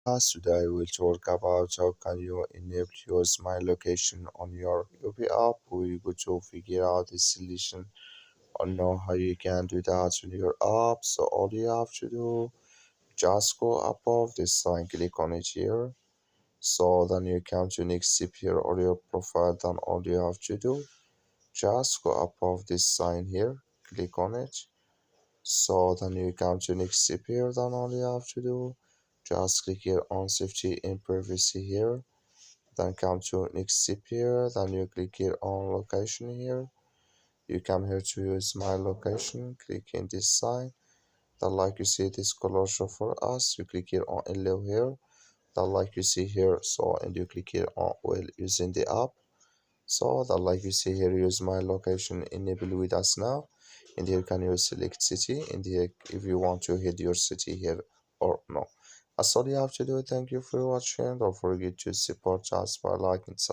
Today we'll talk about how can you enable use my location on your Yubo app. We go to figure out the solution or know how you can do that on your app. So all you have to do, just go above this sign, click on it here. So then you come to next step here or your profile. Then all you have to do, just go above this sign here, click on it. So then you come to next step here. Then all you have to do, just click here on safety and privacy here, then come to next step here, then you click here on location here. You come here to use my location, click in this sign, then like you see this color show for us, you click here on allow here, then like you see here, so and you click here on well using the app. So that like you see here, use my location enable with us now, and here can you select city, and here if you want to hit your city here or no. That's all you have to do. Thank you for watching. Don't forget to support us by liking, subscribing.